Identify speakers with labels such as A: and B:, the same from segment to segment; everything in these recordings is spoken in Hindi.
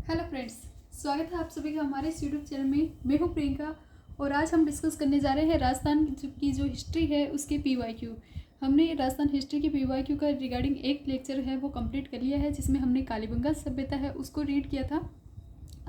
A: हेलो फ्रेंड्स, स्वागत है आप सभी का हमारे इस यूट्यूब चैनल में। मैं हूँ प्रियंका और आज हम डिस्कस करने जा रहे हैं राजस्थान की जो हिस्ट्री है उसके पीवाईक्यू। हमने राजस्थान हिस्ट्री के पीवाईक्यू का रिगार्डिंग एक लेक्चर है वो कंप्लीट कर लिया है, जिसमें हमने कालीबंगा सभ्यता है उसको रीड किया था।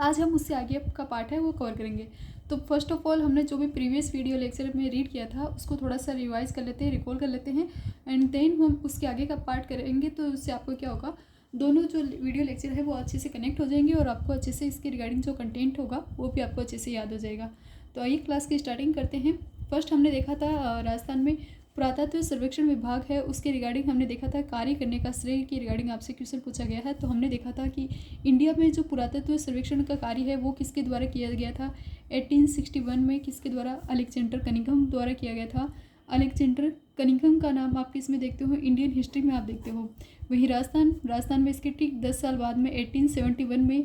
A: आज हम उससे आगे का पार्ट है वो कवर करेंगे। तो फर्स्ट ऑफ ऑल हमने जो भी प्रीवियस वीडियो लेक्चर में रीड किया था उसको थोड़ा सा रिवाइज कर लेते हैं, रिकॉल कर लेते हैं एंड देन हम उसके आगे का पार्ट करेंगे। तो उससे आपको क्या होगा, दोनों जो वीडियो लेक्चर है वो अच्छे से कनेक्ट हो जाएंगे और आपको अच्छे से इसके रिगार्डिंग जो कंटेंट होगा वो भी आपको अच्छे से याद हो जाएगा। तो आइए क्लास की स्टार्टिंग करते हैं। फर्स्ट हमने देखा था राजस्थान में पुरातत्व सर्वेक्षण विभाग है उसके रिगार्डिंग हमने देखा था कार्य करने का श्रेय की रिगार्डिंग आपसे क्वेश्चन पूछा गया है। तो हमने देखा था कि इंडिया में जो पुरातत्व सर्वेक्षण का कार्य है वो किसके द्वारा किया गया था। 1861 में किसके द्वारा, अलेक्जेंडर कनिंघम द्वारा किया गया था। अलेक्जेंडर कनिंघम का नाम आप किस में देखते हो, इंडियन हिस्ट्री में आप देखते हो। वहीं राजस्थान में इसके ठीक 10 साल बाद में 1871 में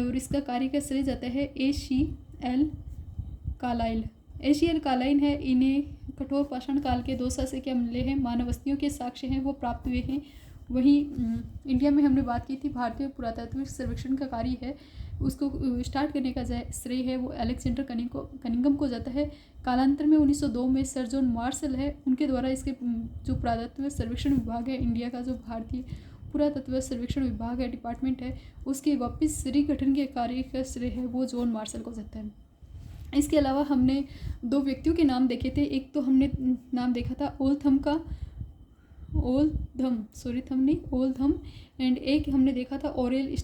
A: और इसका कार्य का श्रेय जाता है A.C.L. कालाइल। A.C.L. कालाइन है, इन्हें कठोर पाषाण काल के 2 सहस्र के मिले हैं, मानवस्तियों के साक्ष्य हैं वो प्राप्त हुए हैं। वहीं इंडिया में हमने बात की थी भारतीय पुरातत्व सर्वेक्षण का कार्य है उसको स्टार्ट करने का श्रेय है वो अलेक्जेंडर कनिंघम को जाता है। कालांतर में 1902 में सर जॉन मार्शल है उनके द्वारा इसके जो पुरातत्व सर्वेक्षण विभाग है इंडिया का, जो भारतीय पुरातत्व सर्वेक्षण विभाग है, डिपार्टमेंट है, उसके वापस रिगठन के कार्य का श्रेय है वो जॉन मार्शल को जाता है। इसके अलावा हमने 2 व्यक्तियों के नाम देखे थे। एक तो हमने नाम देखा था ओल्थम एंड एक हमने देखा था ओरेल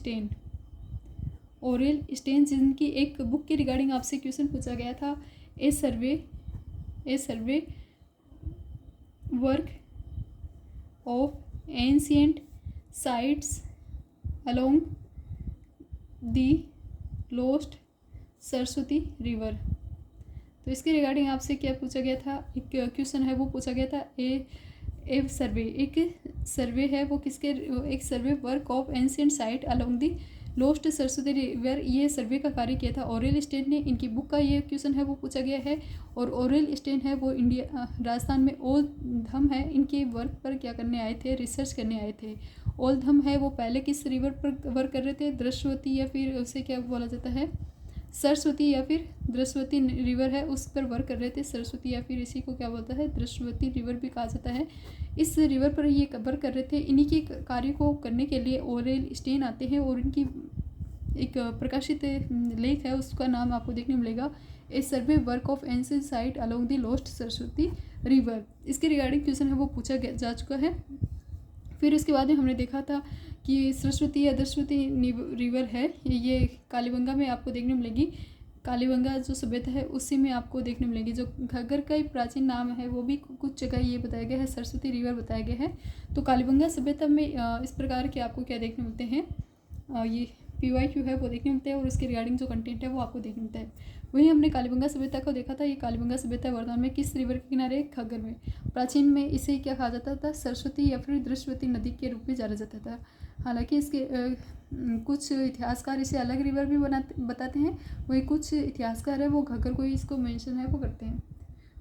A: स्टेन जिनकी एक बुक के रिगार्डिंग आपसे क्वेश्चन पूछा गया था। A survey work of ancient sites along the lost Saraswati river. तो इसके रिगार्डिंग आपसे क्या पूछा गया था, एक क्वेश्चन है वो पूछा गया था। एक सर्वे है वो किसके, एक survey work of ancient site along the lost Saraswati river, ये सर्वे का कार्य किया था ओरेल स्टेन ने। इनकी बुक का ये क्वेश्चन है वो पूछा गया है। और ओरेल स्टेन है वो राजस्थान में ओल्धम है, इनके वर्क पर क्या करने आए थे, रिसर्च करने आए थे। ओल्धम है वो पहले किस रिवर पर वर्क कर रहे थे, दृश्यवती या फिर उसे क्या बोला जाता है, सरस्वती या फिर दृश्यवती रिवर है उस पर वर्क कर रहे थे। सरस्वती या फिर इसी को क्या बोलता है, दृश्यवती रिवर भी कहा जाता है। इस रिवर पर ये वर्क कर रहे थे। इन्हीं के कार्य को करने के लिए ओरेल स्टेन आते हैं और इनकी एक प्रकाशित लेख है उसका नाम आपको देखने मिलेगा, a survey work of ancient site along the lost Saraswati river. इसके रिगार्डिंग क्वेश्चन है वो पूछा जा चुका है। फिर इसके बाद में हमने देखा था कि सरस्वती या दृश्यवती रिवर है ये कालीबंगा में आपको देखने मिलेगी। कालीबंगा जो सभ्यता है उसी में आपको देखने मिलेगी। जो घग्गर का ही प्राचीन नाम है वो भी कुछ जगह ये बताया गया है, सरस्वती रिवर बताया गया है। तो कालीबंगा सभ्यता में इस प्रकार के आपको क्या देखने मिलते हैं, ये पीवाईक्यू है वो देखने मिलते हैं और उसके रिगार्डिंग जो कंटेंट है वो आपको देखने मिलता है। वहीं हमने कालीबंगा सभ्यता को देखा था। ये कालीबंगा सभ्यता वर्तमान में किस रिवर के किनारे, खग्गर में। प्राचीन में इसे क्या कहा जाता था, सरस्वती या फिर दृश्यवती नदी के रूप में जाना जाता था। हालांकि इसके कुछ इतिहासकार इसे अलग रिवर भी बताते हैं, वही कुछ इतिहासकार है वो घग्गर को ही इसको मेंशन है वो करते हैं।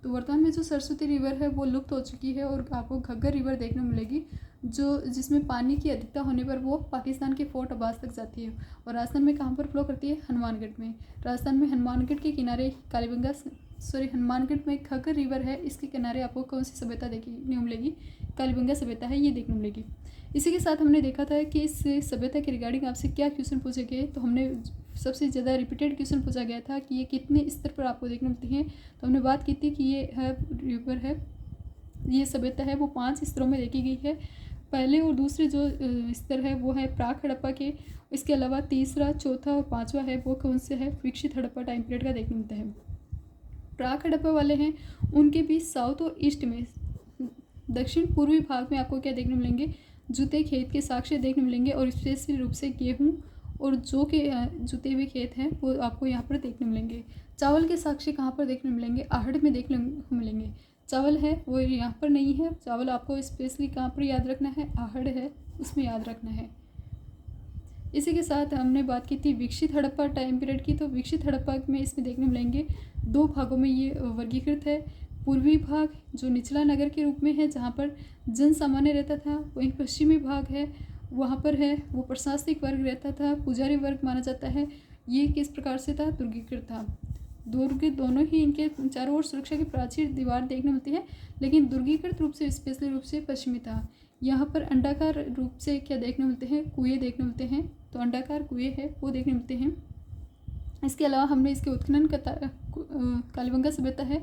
A: तो वर्तमान में जो सरस्वती रिवर है वो लुप्त हो चुकी है और आपको घग्गर रिवर देखने मिलेगी जो जिसमें पानी की अधिकता होने पर वो पाकिस्तान के फोर्ट अब्बास तक जाती है। और राजस्थान में कहाँ पर फ्लो करती है, हनुमानगढ़ में। राजस्थान में हनुमानगढ़ के किनारे हनुमानगढ़ में खग्गर रिवर है, इसके किनारे आपको कौन सी सभ्यता देखने मिलेगी, कालीबंगा सभ्यता है ये देखने मिलेगी। इसी के साथ हमने देखा था कि इस सभ्यता के रिगार्डिंग आपसे क्या क्वेश्चन पूछे गए। तो हमने सबसे ज़्यादा रिपीटेड क्वेश्चन पूछा गया था कि ये कितने स्तर पर आपको देखने मिलती हैं। तो हमने बात की थी कि ये है रिवर है, ये सभ्यता है वो 5 स्तरों में देखी गई है। पहले और दूसरे जो स्तर है वो है प्राक हड़प्पा के। इसके अलावा तीसरा, चौथा और 5वां है वो कौन से है, विकसित हड़प्पा टाइम पीरियड का देखने मिलता है। प्राक हड़प्पा वाले हैं उनके बीच साउथ और ईस्ट में दक्षिण पूर्वी भाग में आपको क्या देखने मिलेंगे, जूते खेत के साक्ष्य देखने मिलेंगे और स्पेशल रूप से गेहूँ और जौ के जुते हुए खेत हैं वो आपको यहाँ पर देखने मिलेंगे। चावल के साक्ष्य कहाँ पर देखने मिलेंगे, आहड़ में देखने मिलेंगे। चावल है वो यहाँ पर नहीं है, चावल आपको स्पेशली कहाँ पर याद रखना है, आहड़ है उसमें याद रखना है। इसी के साथ हमने बात की थी विकसित हड़प्पा टाइम पीरियड की। तो विकसित हड़प्पा में इसमें देखने मिलेंगे 2 भागों में ये वर्गीकृत है। पूर्वी भाग जो निचला नगर के रूप में है जहाँ पर जन सामान्य रहता था, वहीं पश्चिमी भाग है वहाँ पर है वो प्रशासनिक वर्ग रहता था, पुजारी वर्ग माना जाता है। ये किस प्रकार से था? दुर्गीकृत था। दुर्ग दोनों ही इनके चारों ओर सुरक्षा की प्राचीर दीवार देखने मिलती है, लेकिन दुर्गीकृत रूप से स्पेशली रूप से पश्चिमी था। यहाँ पर अंडाकार रूप से क्या देखने मिलते हैं? कुएं देखने मिलते हैं। तो अंडाकार कुएं है वो देखने मिलते हैं। इसके अलावा हमने इसके उत्खननकर्ता कालीबंगा सभ्यता है,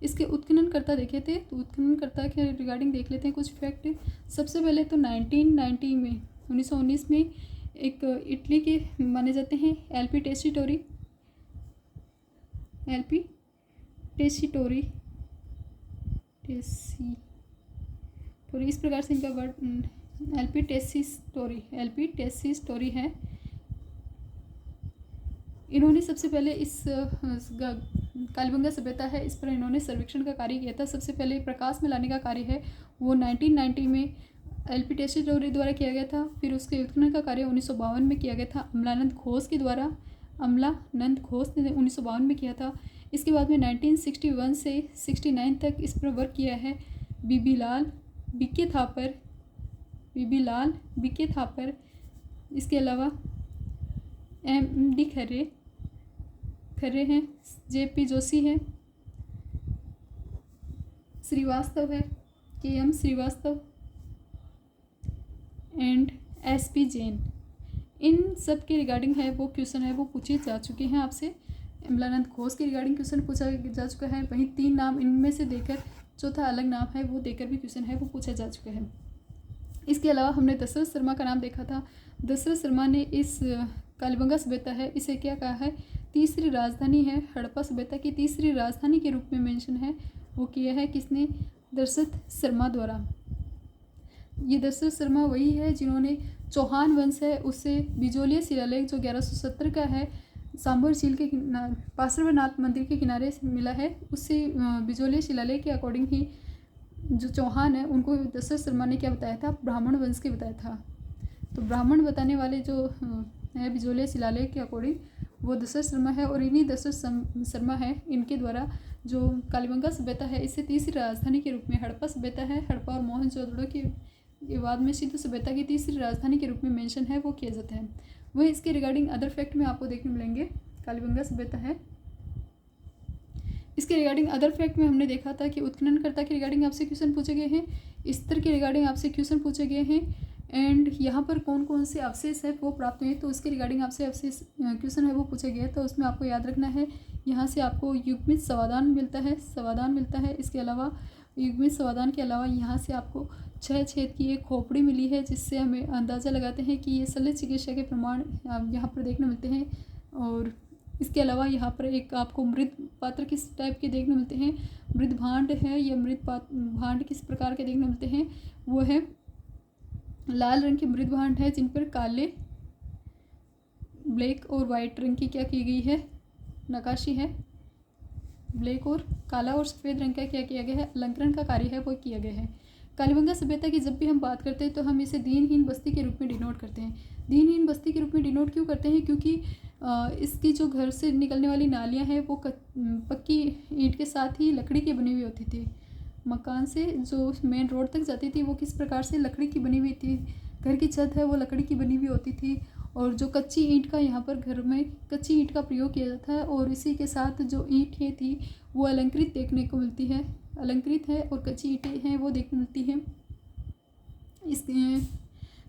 A: इसके उत्खननकर्ता देखे थे। तो उत्खननकर्ता के रिगार्डिंग देख लेते हैं कुछ फैक्ट। सबसे पहले तो 1990 में 1919 में एक इटली के माने जाते हैं एलपी टेस्टिटोरी इस प्रकार से इनका वर्ड एलपी टेस्टिटोरी है। इन्होंने सबसे पहले इस कालीबंगा सभ्यता है इस पर इन्होंने सर्वेक्षण का कार्य किया था। सबसे पहले प्रकाश में लाने का कार्य है वो 1990 में एलपी टेस्टिटोरी द्वारा किया गया था। फिर उसके उत्खनन का कार्य 1952 में किया गया था अमलानंद घोष ने 1952 में किया था। इसके बाद में 1961 से 69 तक इस पर वर्क किया है बीबी लाल बीके थापर। इसके अलावा MD खर्रे हैं, JP जोशी है, श्रीवास्तव है, KM Shrivastava and SP Jain. इन सब के रिगार्डिंग है वो क्वेश्चन है वो पूछे जा चुके हैं आपसे। अमलानंद घोष के रिगार्डिंग क्वेश्चन पूछा जा चुका है। वहीं 3 नाम इनमें से देकर चौथा अलग नाम है वो देकर भी क्वेश्चन है वो पूछा जा चुका है। इसके अलावा हमने दशरथ शर्मा का नाम देखा था। दशरथ शर्मा ने इस कालीबंगा सभ्यता है इसे क्या कहा है? तीसरी राजधानी है। हड़प्पा सभ्यता की तीसरी राजधानी के रूप में मेंशन है वो किया है किसने? दशरथ शर्मा द्वारा। ये दशरथ शर्मा वही है जिन्होंने चौहान वंश है उससे बिजोलिया शिलालेख जो 1170 का है सांभर झील के पार्श्वनाथ मंदिर के किनारे से मिला है, उससे बिजोलिया शिलालेख के अकॉर्डिंग ही जो चौहान है उनको दशरथ शर्मा ने क्या बताया था? ब्राह्मण वंश के बताया था। तो ब्राह्मण बताने वाले जो है बिजोलिया शिलालेख के अकॉर्डिंग वो दशरथ शर्मा है। और इन्हीं दशरथ शर्मा है इनके द्वारा जो कालीबंगा सभ्यता है इसे तीसरी राजधानी के रूप में हड़प्पा सभ्यता है, हड़प्पा और मोहनजोदड़ो के बाद में सिंधु सभ्यता की तीसरी राजधानी के रूप में मेंशन है वो किया जाता है। वही इसके रिगार्डिंग अदर फैक्ट में आपको देखने मिलेंगे। कालीबंगा सभ्यता है इसके रिगार्डिंग अदर फैक्ट में हमने देखा था कि उत्खननकर्ता के रिगार्डिंग आपसे क्वेश्चन पूछे गए हैं, स्तर के रिगार्डिंग आपसे क्वेश्चन पूछे गए हैं, एंड यहाँ पर कौन कौन से अवशेष है वो प्राप्त हुए तो उसके रिगार्डिंग आपसे अवशेष क्वेश्चन है वो पूछे गए। तो उसमें आपको याद रखना है यहाँ से आपको युग्मित समाधान मिलता है। इसके अलावा युग्मित समाधान के अलावा यहाँ से आपको 6 छेद की एक खोपड़ी मिली है जिससे हमें अंदाज़ा लगाते हैं कि ये शल्य चिकित्सा के प्रमाण यहाँ पर देखने मिलते हैं। और इसके अलावा यहाँ पर एक आपको मृत पात्र किस टाइप के देखने मिलते हैं? मृत भांड है या मृत भांड किस प्रकार के देखने मिलते हैं? वो है लाल रंग के मृत भांड है जिन पर काले ब्लैक और वाइट रंग की क्या की गई है? नक्काशी है। ब्लैक और काला और सफ़ेद रंग का क्या किया गया है? अलंकरण का कार्य है वो किया गया है। कालीबंगा सभ्यता की जब भी हम बात करते हैं तो हम इसे दीनहीन बस्ती के रूप में डिनोट करते हैं। दीनहीन बस्ती के रूप में डिनोट क्यों करते हैं? क्योंकि इसकी जो घर से निकलने वाली नालियाँ हैं वो पक्की ईंट के साथ ही लकड़ी की बनी हुई होती थी। मकान से जो मेन रोड तक जाती थी वो किस प्रकार से लकड़ी की बनी हुई थी। घर की छत है वो लकड़ी की बनी हुई होती थी और जो कच्ची ईंट का यहाँ पर घर में कच्ची ईंट का प्रयोग किया जाता है और इसी के साथ जो ईंटें थी वो अलंकृत देखने को मिलती है, अलंकृत है और कच्ची ईंटें हैं वो देखने मिलती हैं। इस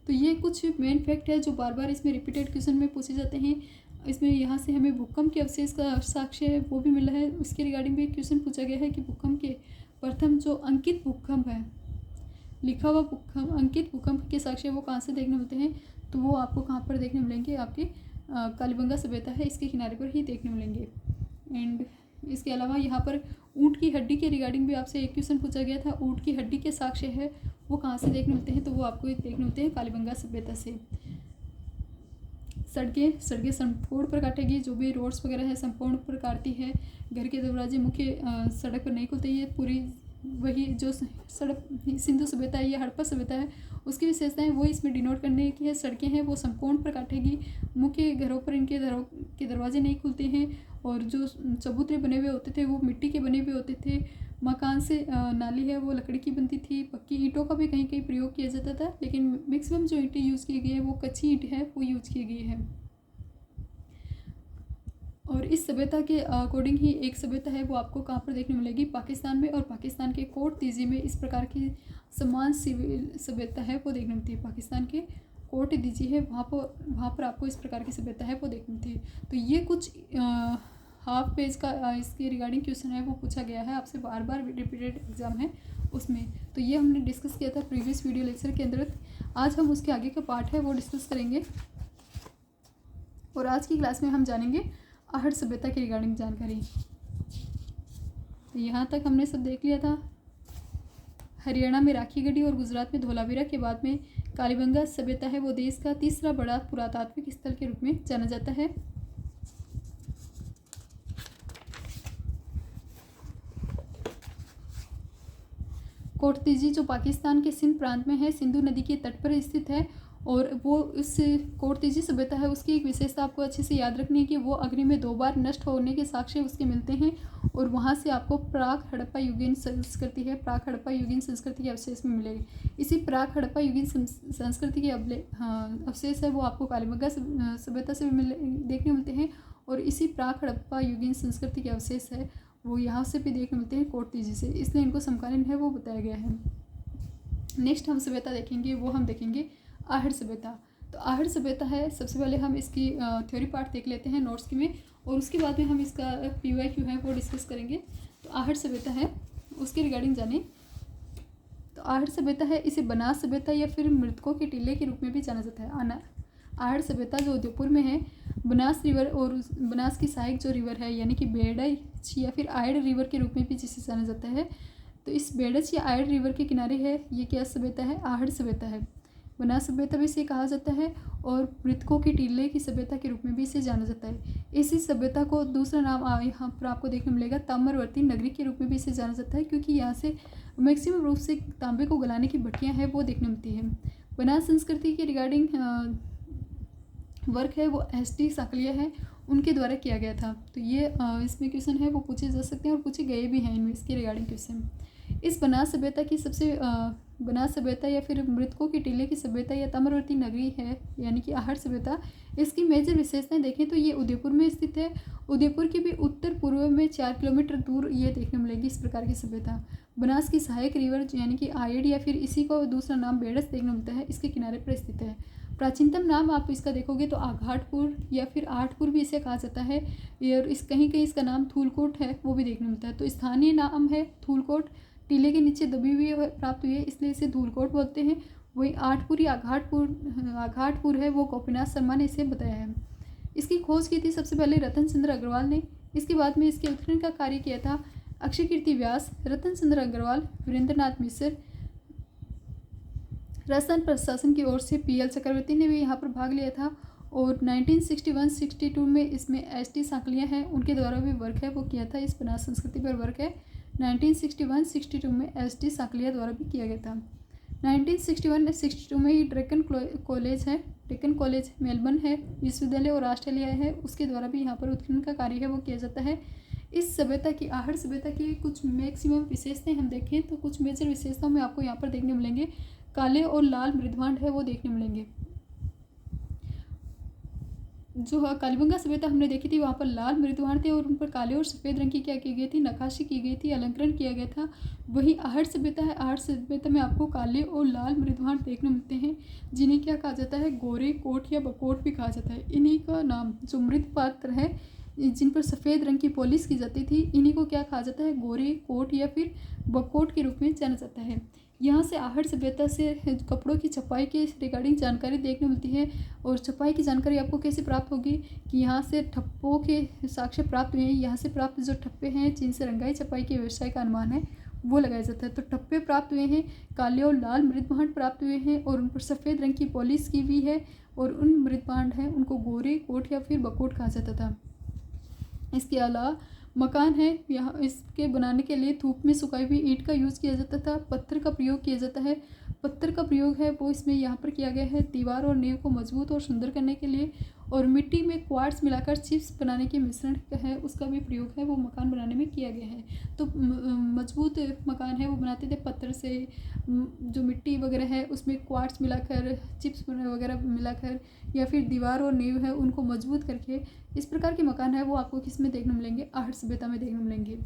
A: तो ये कुछ मेन फैक्ट है जो बार बार इसमें रिपीटेड क्वेश्चन में पूछे जाते हैं। इसमें यहाँ से हमें भूकंप के अवशेष का साक्ष्य है वो भी मिला है। उसके रिगार्डिंग भी क्वेश्चन पूछा गया है कि भूकंप के प्रथम जो अंकित भूकंप है, लिखा हुआ भूकंप, अंकित भूकंप के साक्ष्य वो कहाँ से देखने मिलते हैं? तो वो आपको कहाँ पर देखने मिलेंगे? आपके कालीबंगा सभ्यता है इसके किनारे पर ही देखने मिलेंगे। एंड इसके अलावा यहाँ पर ऊँट की हड्डी के रिगार्डिंग भी आपसे एक क्वेश्चन पूछा गया था। ऊँट की हड्डी के साक्ष्य है वो कहाँ से देखने मिलते हैं? तो वो आपको देखने मिलते हैं कालीबंगा सभ्यता से। सड़कें संपूर्ण पर काटेगी, जो भी रोड्स वगैरह है संपूर्ण पर काटती है। घर के दरवाजे मुख्य सड़क पर नहीं खुलते। ये पूरी वही जो सड़क सिंधु सभ्यता है या हड़प्पा सभ्यता है उसकी विशेषताएं वो इसमें डिनोट करने की है। सड़कें हैं वो संपूर्ण पर काटेगी, मुख्य घरों पर इनके घरों के दरवाजे नहीं खुलते हैं और जो चबूतरे बने हुए होते थे वो मिट्टी के बने हुए होते थे। मकान से नाली है वो लकड़ी की बनती थी। पक्की ईंटों का भी कहीं कहीं प्रयोग किया जाता था, लेकिन मैक्सिमम जो ईंटें यूज़ की गई है वो कच्ची ईंट है वो यूज़ की गई है। और इस सभ्यता के अकॉर्डिंग ही एक सभ्यता है वो आपको कहाँ पर देखने मिलेगी, पाकिस्तान में। और पाकिस्तान के कोट तीजी में इस प्रकार की समान सिविल सभ्यता है वो देखने मिलती है। पाकिस्तान के कोट तीजी है वहाँ पर आपको इस प्रकार की सभ्यता है वो देखने मिलती है। तो ये कुछ हाफ पेज का इसके रिगार्डिंग क्वेश्चन है वो पूछा गया है आपसे, बार बार रिपीटेड एग्जाम है उसमें। तो ये हमने डिस्कस किया था प्रीवियस वीडियो लेक्चर के अंदर। आज हम उसके आगे का पार्ट है वो डिस्कस करेंगे। और आज की क्लास में हम जानेंगे आहट सभ्यता की रिगार्डिंग जानकारी। तो यहाँ तक हमने सब देख लिया था। हरियाणा में राखीगढ़ी और गुजरात में धोलावीरा के बाद में कालीबंगा सभ्यता है वो देश का तीसरा बड़ा पुरातात्विक स्थल के रूप में जाना जाता है। कोटतीजी जो पाकिस्तान के सिंध प्रांत में है, सिंधु नदी के तट पर स्थित है। और वो इस कोटतीजी सभ्यता है उसकी एक विशेषता आपको अच्छे से याद रखनी है कि वो अग्नि में 2 बार नष्ट होने के साक्ष्य उसके मिलते हैं। और वहाँ से आपको प्राक हड़प्पा युगीन संस्कृति है, प्राक हड़प्पा युगीन संस्कृति के अवशेष में मिलेगी। इसी प्राक हड़प्पा युगीन संस्कृति के अवशेष है वो आपको कालीबंगा सभ्यता से देखने मिलते हैं। और इसी प्राक हड़प्पा युगीन संस्कृति के अवशेष है वो यहाँ से भी देखने मिलते हैं कोटतीजी से, इसलिए इनको समकालीन है वो बताया गया है। नेक्स्ट हम सभ्यता देखेंगे, वो हम देखेंगे आहट सभ्यता। तो आहट सभ्यता है, सबसे पहले हम इसकी थ्योरी पार्ट देख लेते हैं नोट्स की में, और उसके बाद में हम इसका PYQ है वो डिस्कस करेंगे। तो आहट सभ्यता है उसके रिगार्डिंग जाने। तो आहट सभ्यता है इसे बनास सभ्यता या फिर मृतकों के टीले के रूप में भी जाना जाता है। आहट सभ्यता जो उदयपुर में है, बनास रिवर और बनास की सहायक जो रिवर है यानी कि बेड़च या फिर आयड रिवर के रूप में भी जिसे जाना जाता है। तो इस बेड़च या आयड रिवर के किनारे है ये क्या सभ्यता है, आहट सभ्यता है। बनास सभ्यता भी इसे कहा जाता है और मृतकों के टीले की सभ्यता के रूप में भी इसे जाना जाता है। इसी सभ्यता को दूसरा नाम यहाँ पर आपको देखने मिलेगा ताम्रवर्ती नगरी के रूप में भी इसे जाना जाता है, क्योंकि यहाँ से मैक्सिमम रूप से तांबे को गलाने की भट्टियाँ हैं वो देखने मिलती है। बनास संस्कृति के रिगार्डिंग वर्क है वो ST साकलिया है उनके द्वारा किया गया था। तो ये इसमें क्वेश्चन है वो पूछे जा सकते हैं और पूछे गए भी हैं इनमें इसके रिगार्डिंग क्वेश्चन। इस बनास सभ्यता की सबसे बनास सभ्यता या फिर मृतकों के टीले की सभ्यता या ताम्रवर्ती नगरी है यानी कि आहट सभ्यता, इसकी मेजर विशेषताएं देखें तो ये उदयपुर में स्थित है। उदयपुर के भी उत्तर पूर्व में 4 किलोमीटर दूर ये देखने मिलेगी इस प्रकार की सभ्यता। बनास की सहायक रिवर यानी कि आयड या फिर इसी को दूसरा नाम बेड़च देखने मिलता है, इसके किनारे पर स्थित है। प्राचीनतम नाम आप इसका देखोगे तो आघाटपुर या फिर आठपुर भी इसे कहा जाता है, और इस कहीं कहीं इसका नाम थूलकोट है वो भी देखने मिलता है। तो स्थानीय नाम है थूलकोट, टीले के नीचे दबी हुई प्राप्त हुई है इसलिए इसे धूलकोट बोलते हैं। वही आठपुर या आघाटपुर है वो गोपीनाथ शर्मा ने इसे बताया है। इसकी खोज की थी सबसे पहले रतन चंद्र अग्रवाल ने। इसके बाद में इसके उत्खनन का कार्य किया था अक्षय कीर्ति व्यास, रतन चंद्र अग्रवाल, वीरेंद्र नाथ मिश्र। राजस्थान प्रशासन की ओर से PL चक्रवर्ती ने भी यहाँ पर भाग लिया था। और 1961-62 में इसमें ST साकलिया हैं उनके द्वारा भी वर्क है वो किया था, इस बनास संस्कृति पर वर्क है 1961-62 में ST साकलिया द्वारा भी किया गया था। 1961-62 में ही डेक्कन कॉलेज है, डेक्कन कॉलेज मेलबर्न है विश्वविद्यालय और ऑस्ट्रेलिया है, उसके द्वारा भी यहाँ पर उत्खनन का कार्य है वो किया जाता है। इस सभ्यता की आहट सभ्यता की कुछ मैक्सिमम विशेषताएं हम देखें तो कुछ मेजर विशेषताओं में आपको यहाँ पर देखने मिलेंगे काले और लाल मृदभांड है वो देखने मिलेंगे। जो कालीबंगा सभ्यता हमने देखी थी वहाँ पर लाल मृदभांड थे और उन पर काले और सफ़ेद रंग की क्या की गई थी, नक्काशी की गई थी, अलंकरण किया गया था। वही आहट सभ्यता है, आहट सभ्यता में आपको काले और लाल मृदभांड देखने मिलते हैं जिन्हें क्या कहा जाता है, गोरे कोट या बकोट भी कहा जाता है। इन्हीं का नाम जो मृत पात्र है जिन पर सफ़ेद रंग की पॉलिश की जाती थी इन्हीं को क्या कहा जाता है, गोरे कोट या फिर बकोट के रूप में जाना जाता है। यहाँ से आहट सभ्यता से कपड़ों की छपाई के रिगार्डिंग जानकारी देखने मिलती है। और छपाई की जानकारी आपको कैसे प्राप्त होगी कि यहाँ से ठप्पों के साक्ष्य प्राप्त हुए हैं, यहाँ से प्राप्त जो ठप्पे हैं जिनसे रंगाई छपाई के व्यवसाय का अनुमान है वो लगाया जाता है। तो ठप्पे प्राप्त हुए हैं, काले और लाल मृदभांड प्राप्त हुए हैं और उन पर सफ़ेद रंग की पॉलिश की हुई है और उन मृदभांड हैं उनको गोरे कोट या फिर बकोट कहा जाता था। इसके अलावा मकान है, यहाँ इसके बनाने के लिए धूप में सुखाई हुई ईंट का यूज़ किया जाता था, पत्थर का प्रयोग किया जाता है। पत्थर का प्रयोग है वो इसमें यहाँ पर किया गया है दीवार और नींव को मजबूत और सुंदर करने के लिए। और मिट्टी में क्वार्ट्स मिलाकर चिप्स बनाने के मिश्रण का है उसका भी प्रयोग है वो मकान बनाने में किया गया है। तो मजबूत मकान है वो बनाते थे पत्थर से, जो मिट्टी वगैरह है उसमें क्वार्ट्स मिलाकर, चिप्स वगैरह मिलाकर, या फिर दीवार और नींव है उनको मजबूत करके इस प्रकार के मकान है वो आपको किस में देखने मिलेंगे, आहट सभ्यता में देखने मिलेंगे।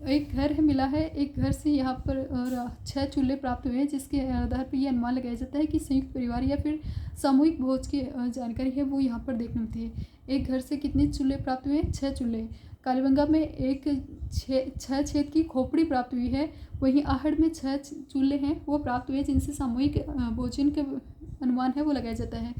A: एक घर है मिला है, एक घर से यहाँ पर 6 चूल्हे प्राप्त हुए हैं जिसके आधार पर यह अनुमान लगाया जाता है कि संयुक्त परिवार या फिर सामूहिक भोज की जानकारी है वो यहाँ पर देखने मिलती है। एक घर से कितने चूल्हे प्राप्त हुए हैं, 6 चूल्हे। कालीबंगा में एक 6 छेद की खोपड़ी प्राप्त हुई है, वहीं आहड़ में 6 चूल्हे हैं वो प्राप्त हुए जिनसे सामूहिक भोजन का अनुमान है वो लगाया जाता है।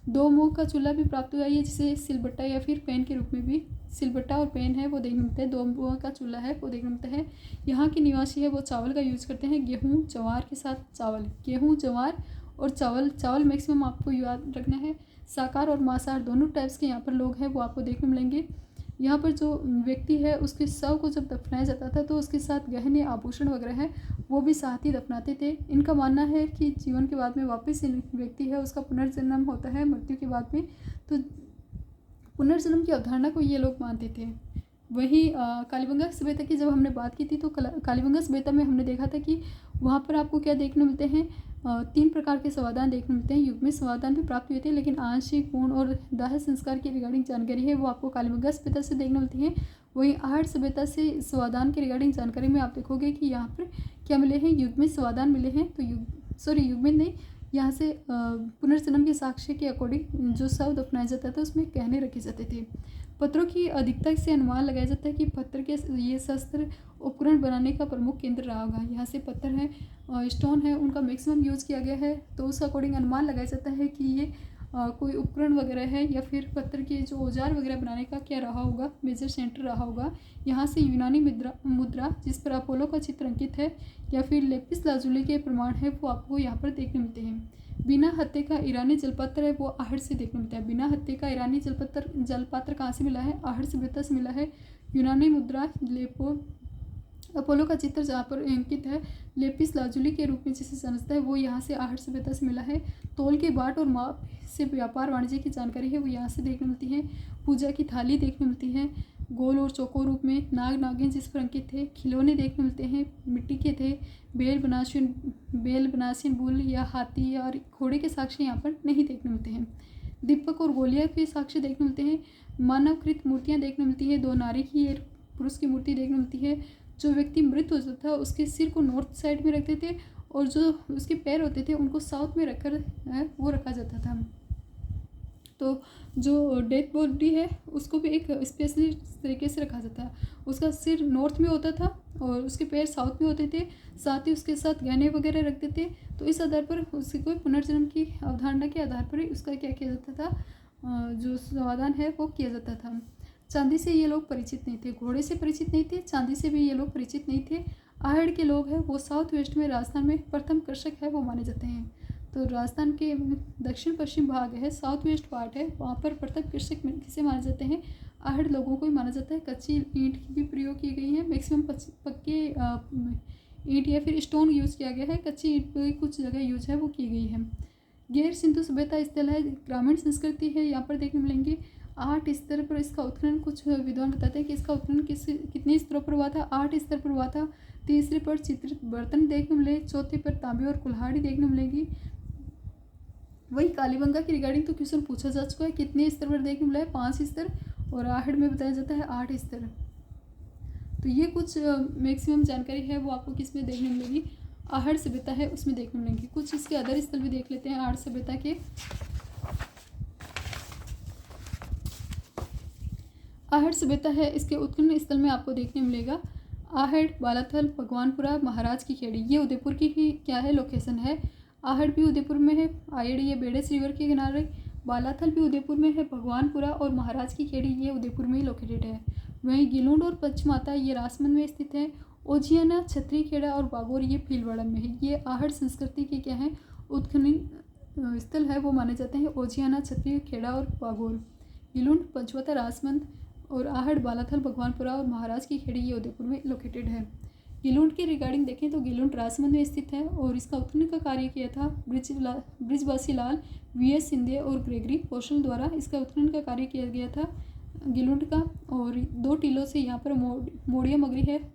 A: 2 मुँह का चूल्हा भी प्राप्त हुआ है जिसे सिलबट्टा या फिर पैन के रूप में भी, सिलबट्टा और पैन है वो देखने मिलता है। 2 मुँह का चूल्हा है वो देखने मिलता है। यहाँ के निवासी है वो चावल का यूज़ करते हैं, गेहूँ ज्वार के साथ चावल, गेहूँ ज्वार और चावल मैक्सिमम आपको याद रखना है। शाकाहार और मांसाहार दोनों टाइप्स के यहाँ पर लोग हैं वो आपको देखने मिलेंगे। यहाँ पर जो व्यक्ति है उसके शव को जब दफनाया जाता था तो उसके साथ गहने आभूषण वगैरह है वो भी साथ ही दफनाते थे। इनका मानना है कि जीवन के बाद में वापस व्यक्ति है उसका पुनर्जन्म होता है मृत्यु के बाद में, तो पुनर्जन्म की अवधारणा को ये लोग मानते थे। वहीं कालीबंगा सभ्यता की जब हमने बात की थी तो कालीबंगा सभ्यता में हमने देखा था कि वहाँ पर आपको क्या देखने मिलते हैं, 3 प्रकार के समाधान देखने मिलते हैं। युग्मित समाधान भी प्राप्त हुए थे लेकिन आंशिक, पूर्ण और दाह संस्कार की रिगार्डिंग जानकारी है वो आपको कालीबंगा सभ्यता से देखने मिलती है। वहीं आहट सभ्यता से समाधान के रिगार्डिंग जानकारी में आप देखोगे कि यहाँ पर क्या मिले हैं, युग्मित समाधान मिले हैं। तो युग्मित नहीं, यहाँ से पुनर्जन्म के साक्ष्य के अकॉर्डिंग जो शव दफनाया जाता था उसमें गहने रखे जाते थे। पत्थरों की अधिकता से अनुमान लगाया जाता है कि पत्थर के ये शस्त्र उपकरण बनाने का प्रमुख केंद्र रहा होगा। यहाँ से पत्थर है, स्टोन है, उनका मैक्सिमम यूज़ किया गया है, तो उस अकॉर्डिंग अनुमान लगाया जाता है कि ये कोई उपकरण वगैरह है या फिर पत्थर के जो औजार वगैरह बनाने का क्या रहा होगा, मेजर सेंटर रहा होगा। यहाँ से यूनानी मुद्रा जिस पर अपोलो का चित्र अंकित है या फिर लेपिस लाजुली के प्रमाण है वो आपको यहाँ पर देखने मिलते हैं। बिना हत्थे का ईरानी जलपत्र है वो आहट से देखने मिलता है। बिना हत्थे का ईरानी जलपत्र कहाँ से मिला है, आहट सभ्यता से मिला है। यूनानी मुद्रा अपोलो का चित्र जहाँ पर अंकित है लेपिस लाजुली के रूप में जिसे समझता है वो यहाँ से आहट सभ्यता से मिला है। तोल के बाट और माप से व्यापार वाणिज्य की जानकारी है वो यहाँ से देखने मिलती है। पूजा की थाली देखने मिलती है, गोल और चौकोर रूप में नाग नागिन जिस पर अंकित थे। खिलौने देखने मिलते हैं, मिट्टी के थे। बेल बनासीन बुल या हाथी और घोड़े के साक्ष्य यहाँ पर नहीं देखने मिलते हैं। दीपक और गोलियां के साक्ष्य देखने मिलते हैं। मानवकृत मूर्तियाँ देखने मिलती है, 2 नारी की एक पुरुष की मूर्ति देखने मिलती है। जो व्यक्ति मृत हो जाता था उसके सिर को नॉर्थ साइड में रखते थे और जो उसके पैर होते थे उनको साउथ में रखकर वो रखा जाता था। तो जो डेथ बॉडी है उसको भी एक स्पेशली तरीके से रखा जाता है। उसका सिर नॉर्थ में होता था और उसके पैर साउथ में होते थे, साथ ही उसके साथ गहने वगैरह रखते थे। तो इस आधार पर उसकी कोई पुनर्जन्म की अवधारणा के आधार पर ही उसका क्या किया जाता था, जो समाधान है वो किया जाता था। चांदी से ये लोग परिचित नहीं थे, घोड़े से परिचित नहीं थे, चांदी से भी ये लोग परिचित नहीं थे। आहड़ के लोग हैं वो साउथ वेस्ट में राजस्थान में प्रथम कृषक है वो माने जाते हैं। तो राजस्थान के दक्षिण पश्चिम भाग है, साउथ वेस्ट पार्ट है, वहाँ पर प्रथम कृषक किसे माने जाते हैं, आहड़ लोगों को ही माना जाता है। कच्ची ईंट की भी प्रयोग की गई है, मैक्सिमम पक्के ईंट या फिर स्टोन यूज़ किया गया है, कच्ची ईंट पर कुछ जगह यूज है वो की गई है। गैर सिंधु सभ्यता स्थल है, ग्रामीण संस्कृति है, यहाँ पर देखने मिलेंगे। 8 स्तर पर इसका उत्खनन, कुछ विद्वान बताते हैं कि इसका उत्खनन कितने स्तरों पर हुआ था, 8 स्तर पर हुआ था। तीसरे पर चित्रित बर्तन देखने मिले, चौथे पर तांबे और कुल्हाड़ी देखने मिलेगी। वही कालीबंगा की रिगार्डिंग तो क्वेश्चन पूछा जा चुका है, कितने स्तर पर देखने मिला है, 5 स्तर, और आहड़ में बताया जाता है 8 स्तर। तो ये कुछ मैक्सिमम जानकारी है वो आपको किस में देखने मिलेगी, आहड़ सभ्यता है उसमें देखने मिलेंगी। कुछ इसके अदर स्थल भी देख लेते हैं आहड़ सभ्यता के। आहड़ सभ्यता है, इसके उत्खनन स्थल में आपको देखने मिलेगा आहड़, बालाथल, भगवानपुरा, महाराज की खेड़ी, ये उदयपुर की ही क्या है लोकेशन है। आहड़ भी उदयपुर में है, आयड़ ये बेड़स रिवर के किनारे, बालाथल भी उदयपुर में है, भगवानपुरा और महाराज की खेड़ी ये उदयपुर में ही लोकेटेड है। वहीं गिलुंड और पंचमाता ये राजमंद में स्थित है। ओजियाना, छतरी खेड़ा और बागोर ये भीलवाड़ा में है। ये आहड़ संस्कृति के क्या है उत्खनन स्थल है वो माने जाते हैं, ओजियाना, छतरी खेड़ा और बागोर। गिलुंड, पंचमाता, राजमंद और आहड़, बालाथल, भगवानपुरा और महाराज की खेड़ी ये उदयपुर में लोकेटेड है। गिलुंड के रिगार्डिंग देखें तो गिलुंड राजसमंद में स्थित है और इसका उत्खनन का कार्य किया था ब्रिजवासी लाल, वीएस सिंधे और ग्रेगरी पोशल द्वारा इसका उत्खनन का कार्य किया गया था गिलुंड का। और 2 टीलों से यहाँ पर मोड़िया मगरी है,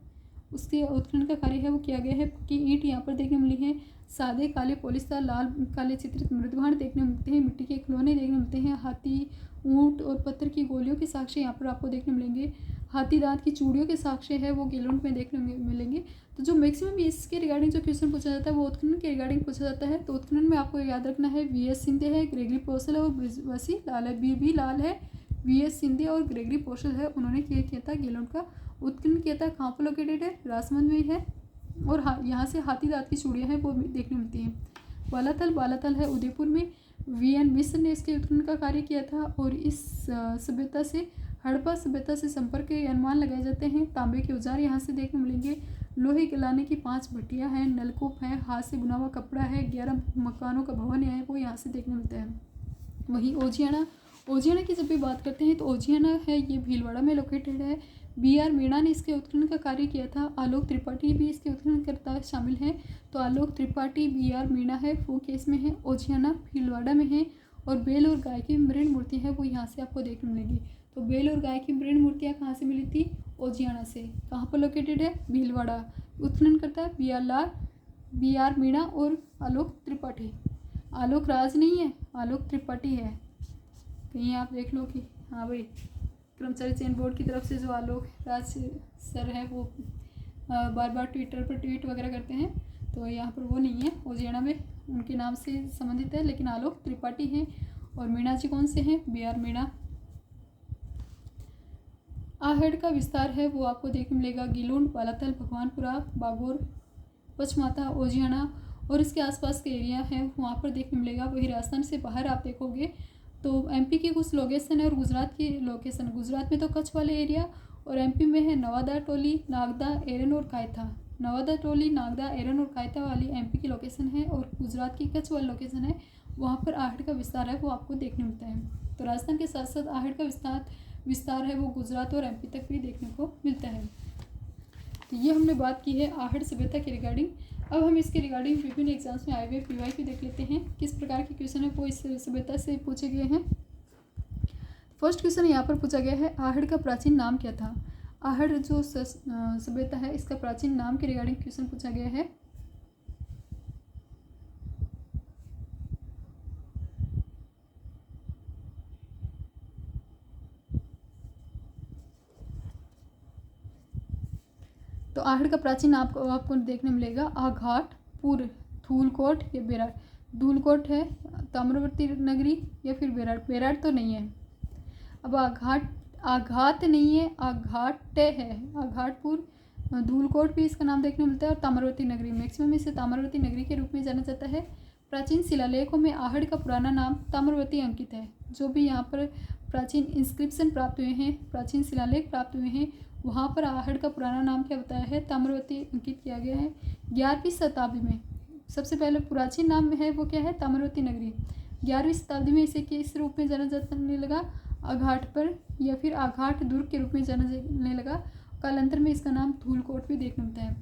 A: उसके उत्खनन का कार्य है वो किया गया है कि ईंट यहाँ पर देखने मिली है। सादे काले पोलिस्तर लाल काले चित्रित मृदभांड देखने मिलते हैं, मिट्टी के खिलौने देखने मिलते हैं, हाथी, ऊंट और पत्थर की गोलियों के साक्ष्य यहाँ पर आपको देखने मिलेंगे। हाथी दांत की चूड़ियों के साक्ष्य है वो गिलुंड में देखने मिलेंगे। तो जो मैक्सिमम इसके रिगार्डिंग जो क्वेश्चन पूछा जाता है वो उत्खनन के रिगार्डिंग पूछा जाता है। तो उत्खनन में आपको याद रखना है वीएस सिंधे है, ग्रेगरी पोशल है और ब्रिजवासी लाल है। बी लाल है, वीएस सिंधे और ग्रेगरी पोशल है, उन्होंने किया था गिलुंड का उत्खनन किया था। कहाँ पर लोकेटेड है? राजसमंद में है। और यहाँ से हाथी दांत की चूड़ियाँ हैं वो देखने मिलती हैं। बालाथल है उदयपुर में। वीएन मिश्र ने इसके उत्खनन का कार्य किया था और इस सभ्यता से हड़प्पा सभ्यता से संपर्क के अनुमान लगाए जाते हैं। तांबे के औजार यहाँ से देखने मिलेंगे। लोहे गलाने की 5 भट्टियाँ हैं, नलकूप है, हाथ से बुना हुआ कपड़ा है, 11 मकानों का भवन है वो यहाँ से देखने मिलता है। वहीं ओजियाना की जब भी बात करते हैं तो ओजियाना है ये भीलवाड़ा में लोकेटेड है। बीआर मीणा ने इसके उत्खनन का कार्य किया था। आलोक त्रिपाठी भी इसके उत्खनन करता शामिल है। तो आलोक त्रिपाठी, बीआर मीणा है वो केस में है, ओजियाना भीलवाड़ा में है। और बेल और गाय की मृण मूर्ति है वो यहाँ से आपको देखने मिलेगी। तो बेल और गाय की मृण मूर्तियाँ कहाँ से मिली थी? ओजियाना से। कहाँ पर लोकेटेड है? भीलवाड़ा। उत्खनन करता है बीआर मीणा और आलोक त्रिपाठी। आलोक राज नहीं है, आलोक त्रिपाठी है। कहीं आप देख लो कि हाँ भाई कर्मचारी चयन बोर्ड की तरफ से जो आलोक राज सर है वो बार बार ट्विटर पर ट्वीट वगैरह करते हैं, तो यहाँ पर वो नहीं है। ओजियाना में उनके नाम से संबंधित है, लेकिन आलोक त्रिपाठी हैं। और मीणा जी कौन से हैं? बीआर मीणा। आहड़ का विस्तार है वो आपको देखने मिलेगा गिलुंड, बालाथल, भगवानपुरा, बागोर, पचमाता, ओजियाना और इसके आसपास के एरिया हैं वहाँ पर देखने मिलेगा। वही राजस्थान से बाहर आप देखोगे तो एमपी की कुछ लोकेशन है और गुजरात की लोकेशन। गुजरात में तो कच्छ वाले एरिया और एमपी में है नवादा, टोली, नागदा, एरन और कायथा। नवादा, टोली, नागदा, एरन और कायथा वाली एमपी की लोकेशन है और गुजरात की कच्छ वाली लोकेशन है, वहाँ पर आहड़ का विस्तार है वो आपको देखने मिलता है। तो राजस्थान के साथ साथ आहड़ का विस्तार है वो गुजरात और एमपी तक भी देखने को मिलता है। तो ये हमने बात की है आहड़ सभ्यता के रिगार्डिंग। अब हम इसके रिगार्डिंग विभिन्न एग्जाम्स में आए हुए पीवाईक्यू देख लेते हैं किस प्रकार के क्वेश्चन है वो इस सभ्यता से पूछे गए हैं। फर्स्ट क्वेश्चन यहाँ पर पूछा गया है आहड़ का प्राचीन नाम क्या था? आहड़ जो सभ्यता है इसका प्राचीन नाम के रिगार्डिंग क्वेश्चन पूछा गया है। तो आहड़ का प्राचीन नाम आपको देखने मिलेगा आघाट, पुर, धूलकोट या बेराट। धूलकोट है, ताम्रवर्ती नगरी या फिर बेराट। बेराट तो नहीं है। अब आघात नहीं है, आघाट है। आघाटपुर, धूलकोट भी इसका नाम देखने मिलता है और ताम्रवर्ती नगरी, मैक्सिमम इसे ताम्रवर्ती नगरी के रूप में जाना जाता है। प्राचीन शिलालेखों में आहड़ का पुराना नाम ताम्रवर्ती अंकित है। जो भी यहाँ पर प्राचीन इंस्क्रिप्शन प्राप्त हुए हैं, प्राचीन शिलालेख प्राप्त हुए हैं, वहाँ पर आहड़ का पुराना नाम क्या बताया है? ताम्रवर्ती अंकित किया गया है। 11वीं शताब्दी में सबसे पहले प्राचीन नाम है वो क्या है? ताम्रवर्ती नगरी। 11वीं शताब्दी में इसे किस रूप में जाना जाने लगा? आघाट पर या फिर आघाट दुर्ग के रूप में जाना जाने लगा। कालांतर में इसका नाम धूलकोट भी देखने मिलता है।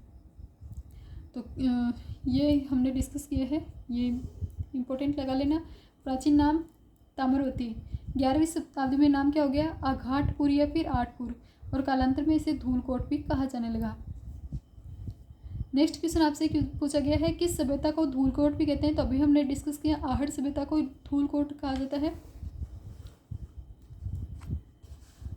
A: तो ये हमने डिस्कस किया है, ये इम्पोर्टेंट लगा लेना। प्राचीन नाम ताम्रवर्ती, 11वीं शताब्दी में नाम क्या हो गया? आघाटपुर या फिर आठपुर, और कालांतर में इसे धूलकोट भी कहा जाने लगा। नेक्स्ट क्वेश्चन आपसे पूछा गया है किस सभ्यता को धूलकोट भी कहते हैं? तो अभी हमने डिस्कस किया आहड़ सभ्यता को धूलकोट कहा जाता है।